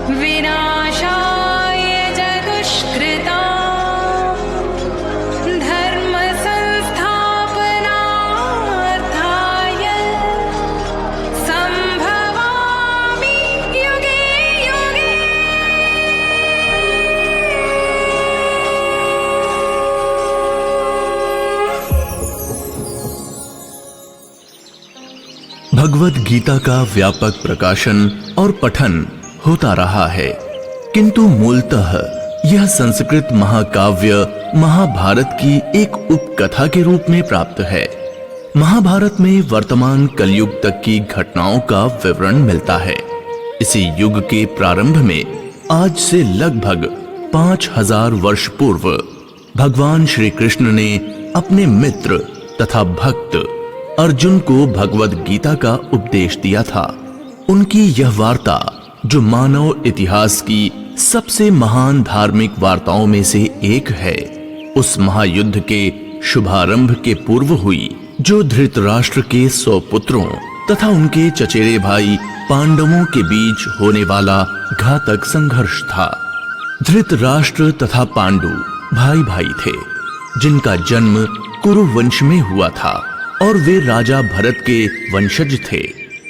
विनाशाय च दुष्कृतां धर्म संस्थापनार्थाय संभवामि युगे युगे। भगवत गीता का व्यापक प्रकाशन और पठन होता रहा है, किंतु मूलतः यह संस्कृत महाकाव्य महाभारत की एक उपकथा के रूप में प्राप्त है। महाभारत में वर्तमान कलयुग तक की घटनाओं का विवरण मिलता है। इसी युग के प्रारंभ में आज से लगभग 5000 वर्ष पूर्व भगवान श्री कृष्ण ने अपने मित्र तथा भक्त अर्जुन को भगवत गीता का उपदेश दिया था। उनकी यह वार्ता, जो मानव इतिहास की सबसे महान धार्मिक वार्ताओं में से एक है, उस महायुद्ध के शुभारंभ के पूर्व हुई, जो धृतराष्ट्र के 100 पुत्रों तथा उनके चचेरे भाई पांडवों के बीच होने वाला घातक संघर्ष था। धृतराष्ट्र तथा पांडु भाई भाई थे, जिनका जन्म कुरु वंश में हुआ था और वे राजा भरत के वंशज थे,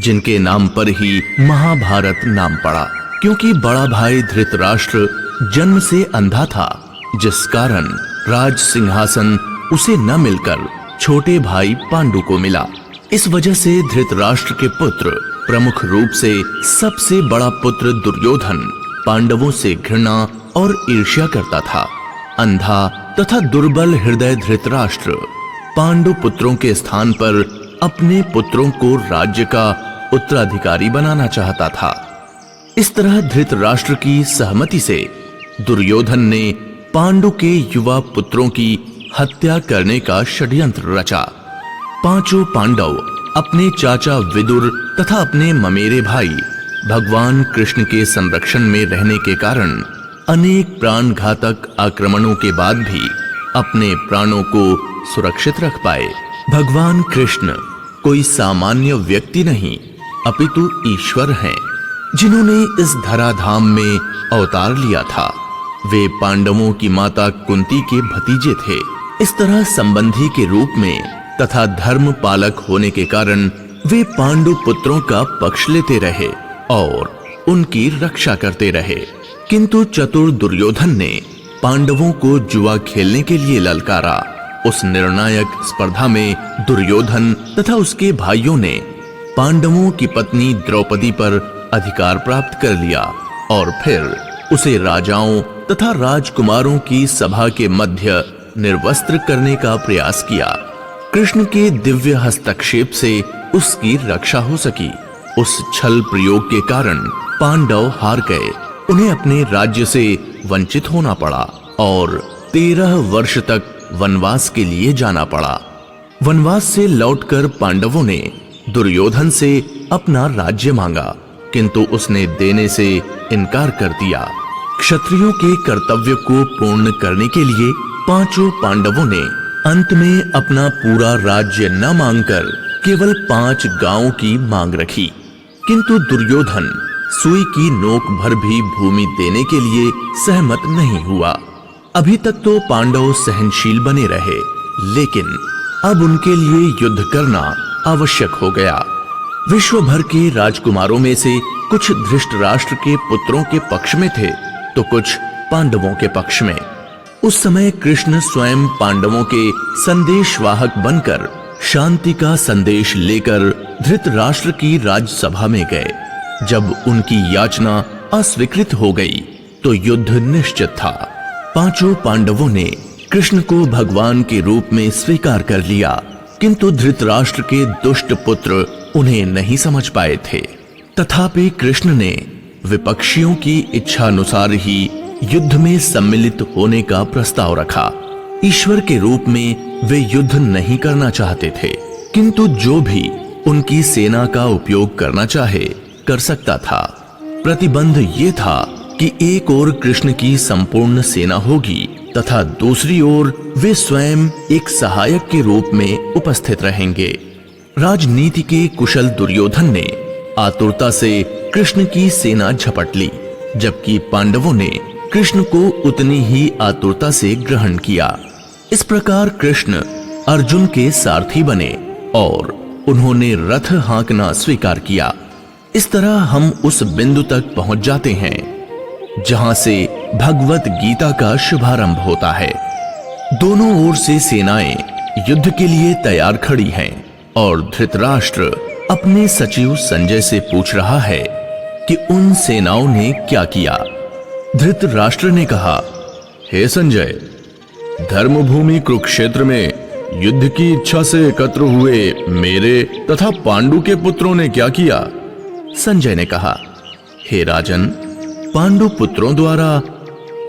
जिनके नाम पर ही महाभारत नाम पड़ा, क्योंकि बड़ा भाई धृतराष्ट्र जन्म से अंधा था, जिस कारण राज सिंहासन उसे न मिलकर छोटे भाई पांडु को मिला। इस वजह से धृतराष्ट्र के पुत्र, प्रमुख रूप से सबसे बड़ा पुत्र दुर्योधन, पांडवों से घृणा और ईर्ष्या करता था। अंधा तथा दुर्बल हृदय धृतराष्ट्र पांडु पुत्रों के स्थान पर अपने पुत्रों को राज्य का उत्तराधिकारी बनाना चाहता था। इस तरह धृतराष्ट्र की सहमति से दुर्योधन ने पांडु के युवा पुत्रों की हत्या करने का षड्यंत्र रचा। पांचों पांडव अपने चाचा विदुर तथा अपने ममेरे भाई भगवान कृष्ण के संरक्षण में रहने के कारण अनेक प्राणघातक आक्रमणों के बाद भी अपने प्राणों को सुरक्षित रख पाए। भगवान कृष्ण कोई सामान्य व्यक्ति नहीं, अपितु ईश्वर हैं, जिन्होंने इस धराधाम में अवतार लिया था। वे पांडवों की माता कुंती के भतीजे थे। इस तरह संबंधी के रूप में तथा धर्म पालक होने के कारण वे पांडु पुत्रों का पक्ष लेते रहे और उनकी रक्षा करते रहे। किंतु चतुर दुर्योधन ने पांडवों को जुआ खेलने के लिए ललकारा। उस निर्णायक स्पर्धा में दुर्योधन तथा उसके भाइयों ने पांडवों की पत्नी द्रौपदी पर अधिकार प्राप्त कर लिया और फिर उसे राजाओं तथा राजकुमारों की सभा के मध्य निर्वस्त्र करने का प्रयास किया। कृष्ण के दिव्य हस्तक्षेप से उसकी रक्षा हो सकी। उस छल प्रयोग के कारण पांडव हार गए। उन्हें अपने राज्य से वंचित होना पड़ा और 13 वर्ष तक वनवास के लिए जाना पड़ा। वनवास से लौटकर पांडवों ने दुर्योधन से अपना राज्य मांगा, किंतु उसने देने से इनकार कर दिया। क्षत्रियों के कर्तव्य को पूर्ण करने के लिए पांचों पांडवों ने अंत में अपना पूरा राज्य न मांगकर केवल 5 गांवों की मांग रखी। किंतु दुर्योधन सुई की नोक भर भी भूमि देने के लिए सहमत नहीं हुआ। अभी तक तो पांडव सहनशील बने रहे, लेकिन अब उनके लिए युद्ध करना आवश्यक हो गया। विश्व भर के राजकुमारों में से कुछ धृतराष्ट्र के पुत्रों के पक्ष में थे तो कुछ पांडवों के पक्ष में। उस समय कृष्ण स्वयं पांडवों के संदेशवाहक बनकर शांति का संदेश लेकर धृतराष्ट्र की राजसभा में गए। जब उनकी याचना अस्वीकृत हो गई तो युद्ध निश्चित था। पांचों पांडवों ने कृष्ण को भगवान के रूप में स्वीकार कर लिया, किंतु धृतराष्ट्र के दुष्ट पुत्र उन्हें नहीं समझ पाए थे। तथापि कृष्ण ने विपक्षियों की इच्छानुसार ही युद्ध में सम्मिलित होने का प्रस्ताव रखा। ईश्वर के रूप में वे युद्ध नहीं करना चाहते थे, किंतु जो भी उनकी सेना का उपयोग करना चाहे कर सकता था। प्रतिबंध ये था कि एक ओर कृष्ण की संपूर्ण सेना होगी तथा दूसरी ओर वे स्वयं एक सहायक के रूप में उपस्थित रहेंगे। राजनीति के कुशल दुर्योधन ने आतुरता से कृष्ण की सेना झपट ली। जबकि पांडवों ने कृष्ण को उतनी ही आतुरता से ग्रहण किया। इस प्रकार कृष्ण अर्जुन के सारथी बने और उन्होंने रथ हाँकना स्वीकार किया। इस तरह हम उस बिंदु तक पहुंच जाते हैं जहां से भगवत गीता का शुभारंभ होता है। दोनों ओर से सेनाएं युद्ध के लिए तैयार खड़ी हैं और धृतराष्ट्र अपने सचिव संजय से पूछ रहा है कि उन सेनाओं ने क्या किया। धृतराष्ट्र ने कहा, हे संजय, धर्मभूमि कुरुक्षेत्र में युद्ध की इच्छा से एकत्र हुए मेरे तथा पांडु के पुत्रों ने क्या किया? संजय ने कहा, हे राजन, पांडु पुत्रों द्वारा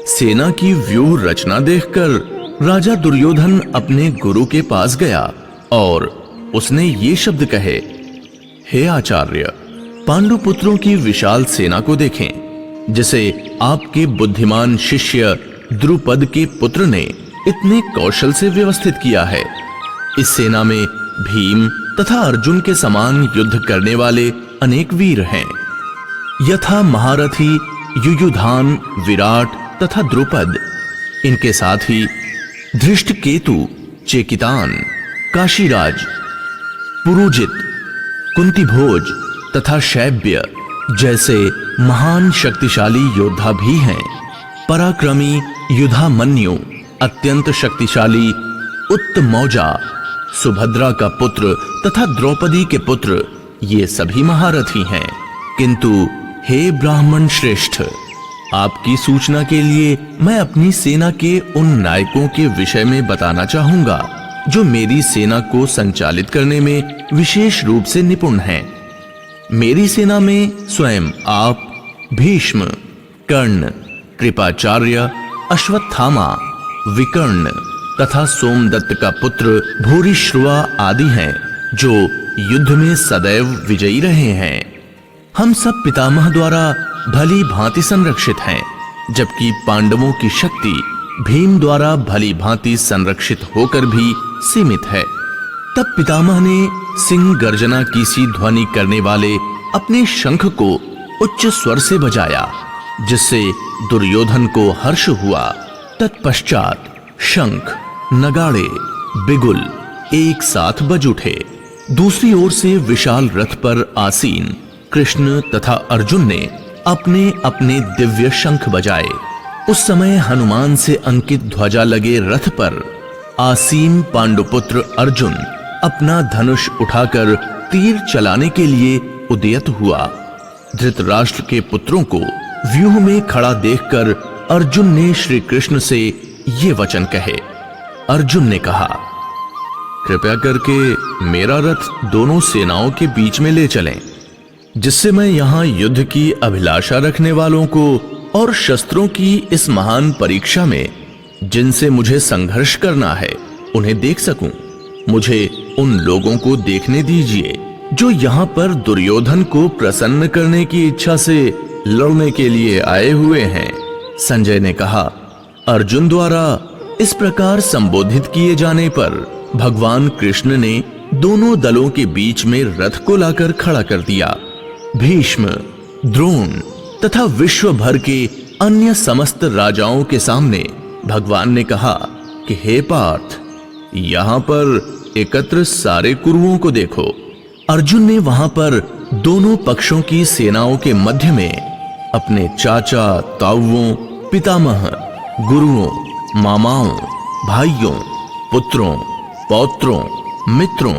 सेना की व्यूह रचना देखकर राजा दुर्योधन अपने गुरु के पास गया और उसने ये शब्द कहे, हे आचार्य, पांडु पुत्रों की विशाल सेना को देखें, जिसे आपके बुद्धिमान शिष्य द्रुपद के पुत्र ने इतने कौशल से व्यवस्थित किया है। इस सेना में भीम तथा अर्जुन के समान युद्ध करने वाले अनेक वीर हैं। यथा महारथी युयुधान, विराट तथा द्रुपद, इनके साथ ही धृष्टकेतु, चेकितान, काशीराज, पुरुजित, कुंतीभोज तथा शैब्य जैसे महान शक्तिशाली योद्धा भी हैं। पराक्रमी युधामन्यु, अत्यंत शक्तिशाली उत्तमौजा, सुभद्रा का पुत्र तथा द्रौपदी के पुत्र, ये सभी महारथी हैं। किंतु हे ब्राह्मण श्रेष्ठ, आपकी सूचना के लिए मैं अपनी सेना के उन नायकों के विषय में बताना चाहूंगा जो मेरी सेना को संचालित करने में विशेष रूप से निपुण हैं। मेरी सेना में स्वयं आप, भीष्म, कर्ण, कृपाचार्य, अश्वत्थामा, विकर्ण तथा सोमदत्त का पुत्र भूरिश्रवा आदि हैं, जो युद्ध में सदैव विजयी रहे हैं। हम सब पितामह द्वारा भली भांति संरक्षित हैं, जबकि पांडवों की शक्ति भीम द्वारा भली भांति संरक्षित होकर भी सीमित है। तब पितामह ने सिंह गर्जना की सी ध्वनि करने वाले अपने शंख को उच्च स्वर से बजाया, जिससे दुर्योधन को हर्ष हुआ। तत्पश्चात शंख, नगाड़े, बिगुल एक साथ बज उठे। दूसरी ओर से विशाल रथ पर आसीन कृष्ण तथा अर्जुन ने अपने अपने दिव्य शंख बजाए। उस समय हनुमान से अंकित ध्वजा लगे रथ पर आसीन पांडुपुत्र अर्जुन अपना धनुष उठाकर तीर चलाने के लिए उद्यत हुआ। धृतराष्ट्र के पुत्रों को व्यूह में खड़ा देखकर अर्जुन ने श्री कृष्ण से ये वचन कहे। अर्जुन ने कहा, कृपया करके मेरा रथ दोनों सेनाओं के बीच में ले चलें, जिससे मैं यहाँ युद्ध की अभिलाषा रखने वालों को और शस्त्रों की इस महान परीक्षा में जिनसे मुझे संघर्ष करना है उन्हें देख सकूं। मुझे उन लोगों को देखने दीजिए जो यहाँ पर दुर्योधन को प्रसन्न करने की इच्छा से लड़ने के लिए आए हुए हैं। संजय ने कहा, अर्जुन द्वारा इस प्रकार संबोधित किए जाने पर भगवान कृष्ण ने दोनों दलों के बीच में रथ को लाकर खड़ा कर दिया। भीष्म, द्रोण तथा विश्व भर के अन्य समस्त राजाओं के सामने भगवान ने कहा कि हे पार्थ, यहाँ पर एकत्र सारे कुरुओं को देखो। अर्जुन ने वहां पर दोनों पक्षों की सेनाओं के मध्य में अपने चाचा, ताऊओं, पितामह, गुरुओं, मामाओं, भाइयों, पुत्रों, पौत्रों, मित्रों,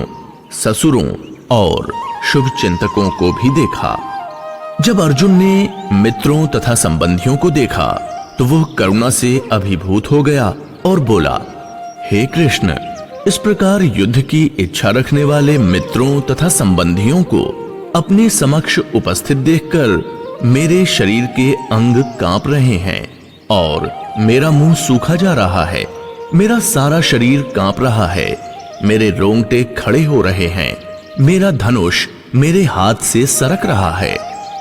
ससुरों और शुभ चिंतकों को भी देखा। जब अर्जुन ने मित्रों तथा संबंधियों को देखा तो वह करुणा से अभिभूत हो गया और बोला, हे कृष्ण, इस प्रकार युद्ध की इच्छा रखने वाले मित्रों तथा संबंधियों को अपने समक्ष उपस्थित देखकर मेरे शरीर के अंग कांप रहे हैं और मेरा मुंह सूखा जा रहा है। मेरा सारा शरीर कांप रहा है, मेरे रोंगटे खड़े हो रहे हैं, मेरा धनुष मेरे हाथ से सरक रहा है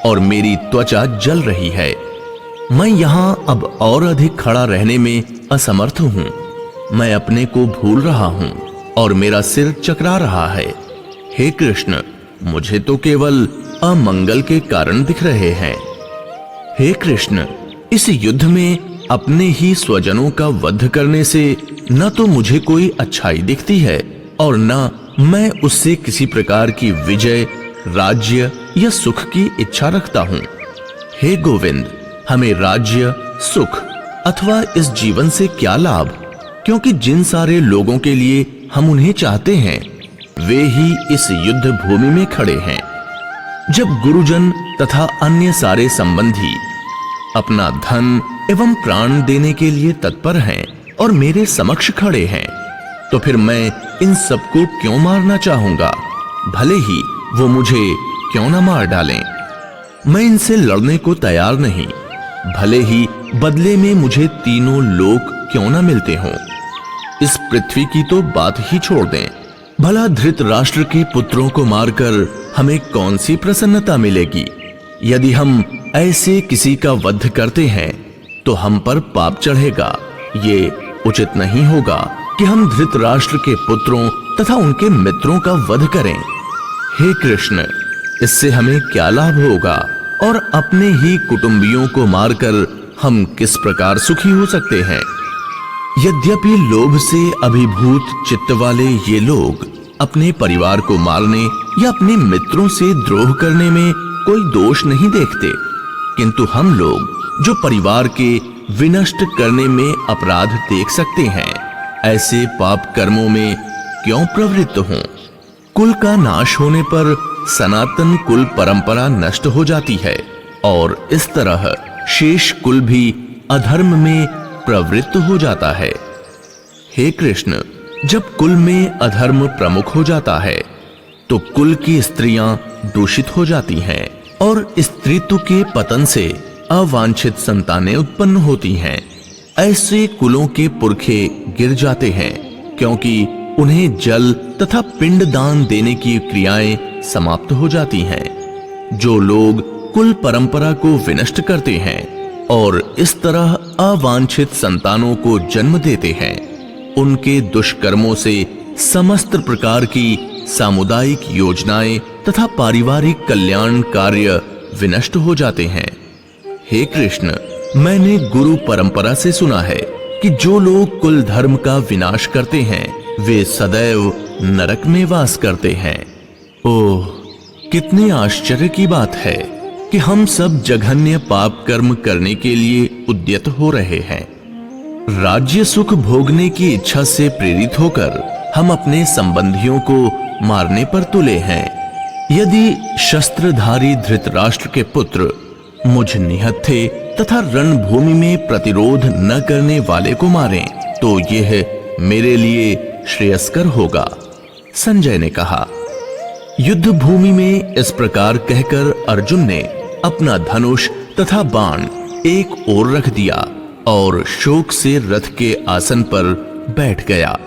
और मेरी त्वचा जल रही है। मैं यहाँ अब और अधिक खड़ा रहने में असमर्थ हूँ। मैं अपने को भूल रहा हूँ और मेरा सिर चकरा रहा है। हे कृष्ण, मुझे तो केवल अमंगल के कारण दिख रहे हैं। हे कृष्ण, इस युद्ध में अपने ही स्वजनों का वध करने से न तो मुझे कोई अच्छाई दिखती है और न मैं उससे किसी प्रकार की विजय, राज्य या सुख की इच्छा रखता हूँ। हे गोविंद, हमें राज्य, सुख अथवा इस जीवन से क्या लाभ, क्योंकि जिन सारे लोगों के लिए हम उन्हें चाहते हैं वे ही इस युद्ध भूमि में खड़े हैं। जब गुरुजन तथा अन्य सारे संबंधी अपना धन एवं प्राण देने के लिए तत्पर हैं और मेरे समक्ष खड़े हैं, तो फिर मैं इन सबको क्यों मारना चाहूंगा, भले ही वो मुझे क्यों न मार डालें। मैं इनसे लड़ने को तैयार नहीं, भले ही बदले में मुझे तीनों लोक क्यों न मिलते हों। इस पृथ्वी की तो बात ही छोड़ दें, भला धृतराष्ट्र के पुत्रों को मारकर हमें कौन सी प्रसन्नता मिलेगी। यदि हम ऐसे किसी का वध करते हैं तो हम पर पाप चढ़ेगा। ये उचित नहीं होगा कि हम धृतराष्ट्र के पुत्रों तथा उनके मित्रों का वध करें। हे कृष्ण, इससे हमें क्या लाभ होगा और अपने ही कुटुंबियों को मारकर हम किस प्रकार सुखी हो सकते हैं। यद्यपि लोभ से अभिभूत चित्त वाले ये लोग अपने परिवार को मारने या अपने मित्रों से द्रोह करने में कोई दोष नहीं देखते, किंतु हम लोग जो परिवार के विनष्ट करने में अपराध देख सकते हैं, ऐसे पाप कर्मों में क्यों प्रवृत्त हों। कुल का नाश होने पर सनातन कुल परंपरा नष्ट हो जाती है और इस तरह शेष कुल भी अधर्म में प्रवृत्त हो जाता है। हे कृष्ण, जब कुल में अधर्म प्रमुख हो जाता है तो कुल की स्त्रियां दूषित हो जाती हैं और स्त्रीत्व के पतन से अवांछित संतानें उत्पन्न होती हैं। ऐसे कुलों के पुरखे गिर जाते हैं क्योंकि उन्हें जल तथा पिंड दान देने की क्रियाएं समाप्त हो जाती हैं। जो लोग कुल परंपरा को विनष्ट करते हैं और इस तरह अवांछित संतानों को जन्म देते हैं, उनके दुष्कर्मों से समस्त प्रकार की सामुदायिक योजनाएं तथा पारिवारिक कल्याण कार्य विनष्ट हो जाते हैं। हे कृष्ण, मैंने गुरु परंपरा से सुना है कि जो लोग कुल धर्म का विनाश करते हैं वे सदैव नरक में वास करते हैं। ओह, कितने आश्चर्य की बात है कि हम सब जघन्य पाप कर्म करने के लिए उद्यत हो रहे हैं। राज्य सुख भोगने की इच्छा से प्रेरित होकर हम अपने संबंधियों को मारने पर तुले हैं। यदि शस्त्रधारी धृतराष्ट्र के पुत्र मुझ निहत्थे तथा रणभूमि में प्रतिरोध न करने वाले को मारें तो यह मेरे लिए श्रेयस्कर होगा। संजय ने कहा। युद्ध भूमि में इस प्रकार कहकर अर्जुन ने अपना धनुष तथा बाण एक ओर रख दिया और शोक से रथ के आसन पर बैठ गया।